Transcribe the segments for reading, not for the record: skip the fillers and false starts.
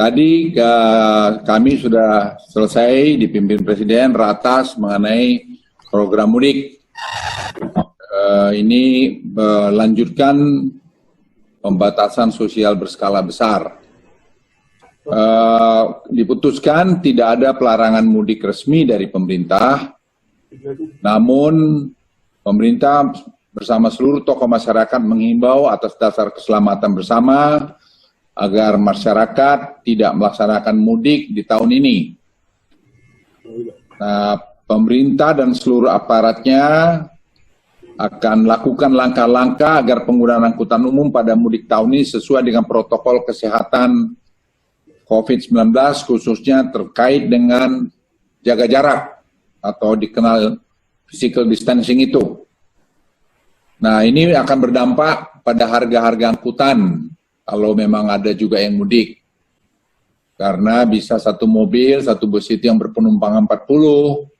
Tadi kami sudah selesai dipimpin Presiden ratas mengenai program mudik. Ini melanjutkan pembatasan sosial berskala besar. Diputuskan tidak ada pelarangan mudik resmi dari pemerintah, namun pemerintah bersama seluruh tokoh masyarakat menghimbau atas dasar keselamatan bersama agar masyarakat tidak melaksanakan mudik di tahun ini. Nah, pemerintah dan seluruh aparatnya akan lakukan langkah-langkah agar penggunaan angkutan umum pada mudik tahun ini sesuai dengan protokol kesehatan COVID-19, khususnya terkait dengan jaga jarak atau dikenal physical distancing itu. Nah, ini akan berdampak pada harga-harga angkutan kalau memang ada juga yang mudik. Karena bisa satu mobil, satu bus itu yang berpenumpang 40,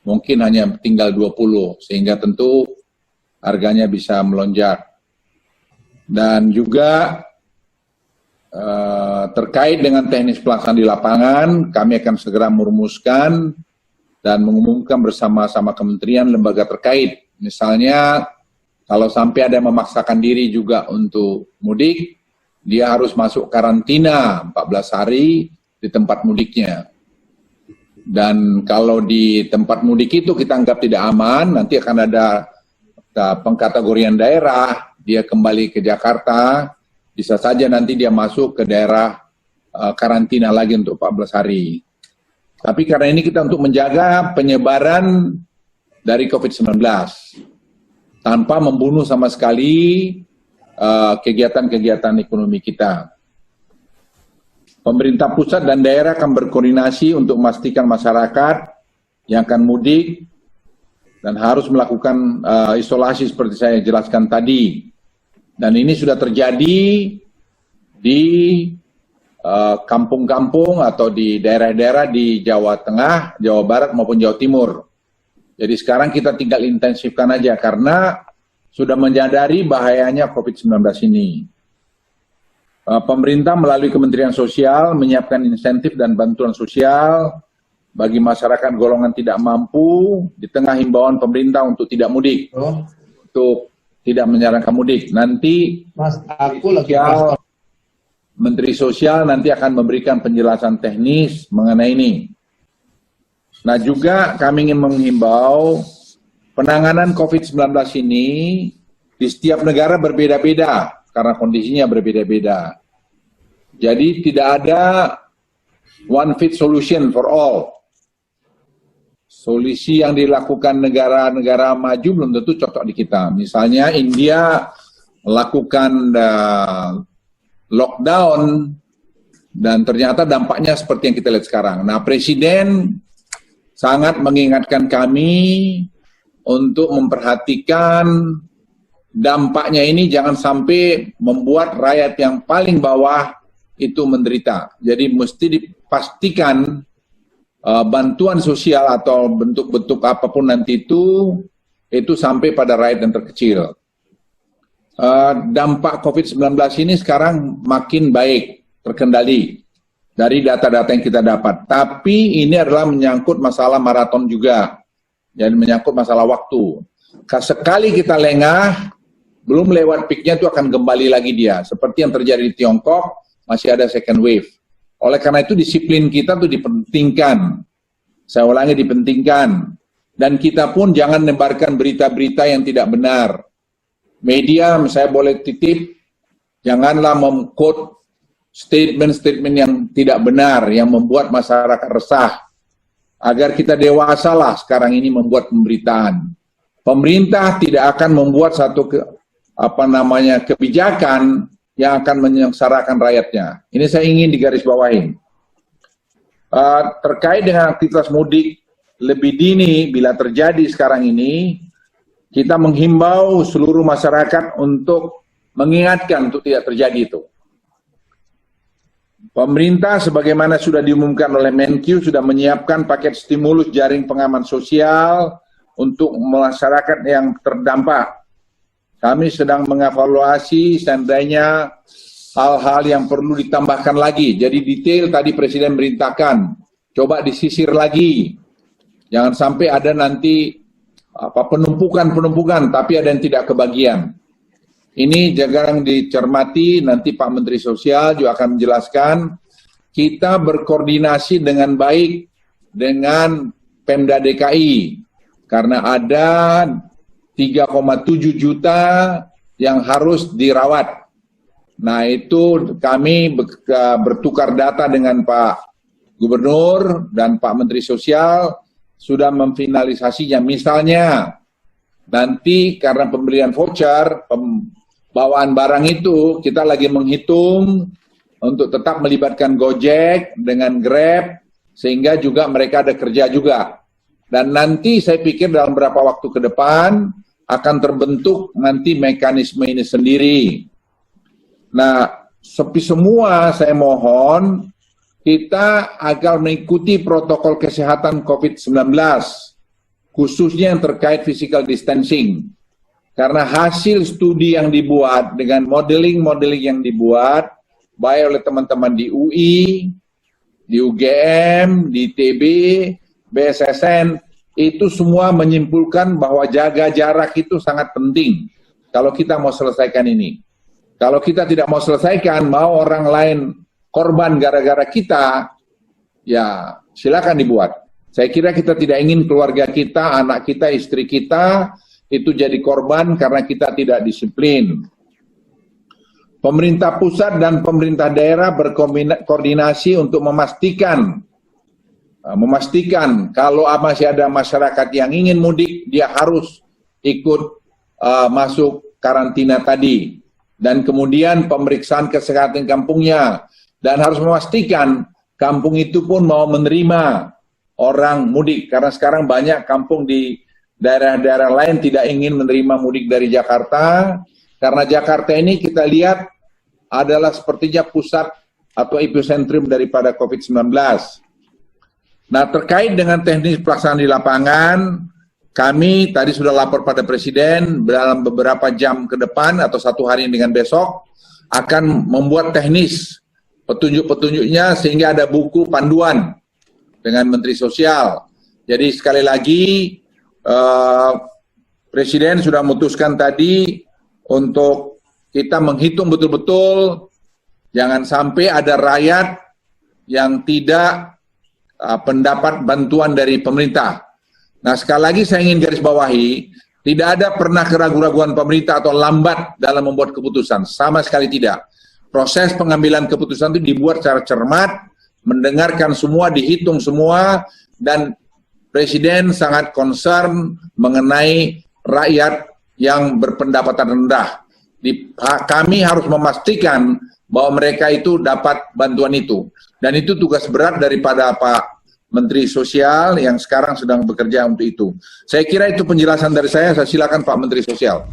mungkin hanya tinggal 20, sehingga tentu harganya bisa melonjak. Dan juga terkait dengan teknis pelaksanaan di lapangan, kami akan segera merumuskan dan mengumumkan bersama-sama kementerian lembaga terkait. Misalnya, kalau sampai ada yang memaksakan diri juga untuk mudik, dia harus masuk karantina 14 hari di tempat mudiknya. Dan kalau di tempat mudik itu kita anggap tidak aman, nanti akan ada pengkategorian daerah, dia kembali ke Jakarta, bisa saja nanti dia masuk ke daerah karantina lagi untuk 14 hari. Tapi karena ini kita untuk menjaga penyebaran dari COVID-19, tanpa membunuh sama sekali kegiatan-kegiatan ekonomi kita. Pemerintah pusat dan daerah akan berkoordinasi untuk memastikan masyarakat yang akan mudik dan harus melakukan isolasi seperti saya jelaskan tadi. Dan ini sudah terjadi di kampung-kampung atau di daerah-daerah di Jawa Tengah, Jawa Barat maupun Jawa Timur. Jadi sekarang kita tinggal intensifkan aja karena sudah menyadari bahayanya COVID-19 ini. Pemerintah melalui Kementerian Sosial menyiapkan insentif dan bantuan sosial bagi masyarakat golongan tidak mampu di tengah himbauan pemerintah untuk tidak mudik, untuk tidak menyarankan mudik. Nanti Menteri Sosial nanti akan memberikan penjelasan teknis mengenai ini. Nah, juga kami ingin menghimbau penanganan COVID-19 ini di setiap negara berbeda-beda karena kondisinya berbeda-beda. Jadi tidak ada one fit solution for all. Solusi yang dilakukan negara-negara maju belum tentu cocok di kita. Misalnya India melakukan lockdown dan ternyata dampaknya seperti yang kita lihat sekarang. Nah, Presiden sangat mengingatkan kami untuk memperhatikan dampaknya ini jangan sampai membuat rakyat yang paling bawah itu menderita. Jadi mesti dipastikan bantuan sosial atau bentuk-bentuk apapun nanti itu sampai pada rakyat yang terkecil. Dampak COVID-19 ini sekarang makin baik, terkendali dari data-data yang kita dapat. Tapi ini adalah menyangkut masalah maraton juga. Jadi menyangkut masalah waktu. Sekali kita lengah, belum lewat peaknya itu akan kembali lagi dia. Seperti yang terjadi di Tiongkok, masih ada second wave. Oleh karena itu disiplin kita tuh dipentingkan. Saya ulangi, dipentingkan. Dan kita pun jangan menebarkan berita-berita yang tidak benar. Media, saya boleh titip, janganlah mem-quote statement-statement yang tidak benar, yang membuat masyarakat resah. Agar kita dewasalah sekarang ini membuat pemberitaan. Pemerintah tidak akan membuat satu kebijakan yang akan menyengsarakan rakyatnya. Ini saya ingin digarisbawahi. Terkait dengan aktivitas mudik lebih dini bila terjadi sekarang ini, kita menghimbau seluruh masyarakat untuk mengingatkan untuk tidak terjadi itu. Pemerintah sebagaimana sudah diumumkan oleh Menkyu sudah menyiapkan paket stimulus jaring pengaman sosial untuk masyarakat yang terdampak. Kami sedang mengevaluasi seandainya hal-hal yang perlu ditambahkan lagi. Jadi detail tadi Presiden merintahkan, coba disisir lagi. Jangan sampai ada nanti penumpukan, tapi ada yang tidak kebagian. Ini jangan dicermati, nanti Pak Menteri Sosial juga akan menjelaskan. Kita berkoordinasi dengan baik dengan Pemda DKI, karena ada 3,7 juta yang harus dirawat. Nah itu kami bertukar data dengan Pak Gubernur dan Pak Menteri Sosial, sudah memfinalisasinya. Misalnya nanti karena pembelian voucher, bawaan barang itu kita lagi menghitung untuk tetap melibatkan Gojek dengan Grab, sehingga juga mereka ada kerja juga. Dan nanti saya pikir dalam beberapa waktu ke depan akan terbentuk nanti mekanisme ini sendiri. Nah, semua saya mohon kita agar mengikuti protokol kesehatan COVID-19, khususnya yang terkait physical distancing. Karena hasil studi yang dibuat dengan modeling yang dibuat, baik oleh teman-teman di UI, di UGM, di ITB, BSSN, itu semua menyimpulkan bahwa jaga jarak itu sangat penting kalau kita mau selesaikan ini. Kalau kita tidak mau selesaikan, mau orang lain korban gara-gara kita, ya silakan dibuat. Saya kira kita tidak ingin keluarga kita, anak kita, istri kita itu jadi korban karena kita tidak disiplin. Pemerintah pusat dan pemerintah daerah berkoordinasi untuk memastikan kalau masih ada masyarakat yang ingin mudik, dia harus ikut masuk karantina tadi. Dan kemudian pemeriksaan kesehatan kampungnya. Dan harus memastikan kampung itu pun mau menerima orang mudik. Karena sekarang banyak kampung di daerah-daerah lain tidak ingin menerima mudik dari Jakarta. Karena Jakarta ini kita lihat adalah sepertinya pusat atau epicentrum daripada COVID-19. Nah, terkait dengan teknis pelaksanaan di lapangan, kami tadi sudah lapor pada Presiden dalam beberapa jam ke depan atau satu hari dengan besok akan membuat teknis petunjuk-petunjuknya sehingga ada buku panduan dengan Menteri Sosial. Jadi sekali lagi Presiden sudah memutuskan tadi untuk kita menghitung betul-betul jangan sampai ada rakyat yang tidak pendapat bantuan dari pemerintah. Nah, sekali lagi saya ingin garis bawahi, tidak ada pernah keraguan-raguan pemerintah atau lambat dalam membuat keputusan, sama sekali tidak. Proses pengambilan keputusan itu dibuat secara cermat, mendengarkan semua, dihitung semua, dan Presiden sangat concern mengenai rakyat yang berpendapatan rendah. Kami harus memastikan bahwa mereka itu dapat bantuan itu. Dan itu tugas berat daripada Pak Menteri Sosial yang sekarang sedang bekerja untuk itu. Saya kira itu penjelasan dari saya silakan Pak Menteri Sosial.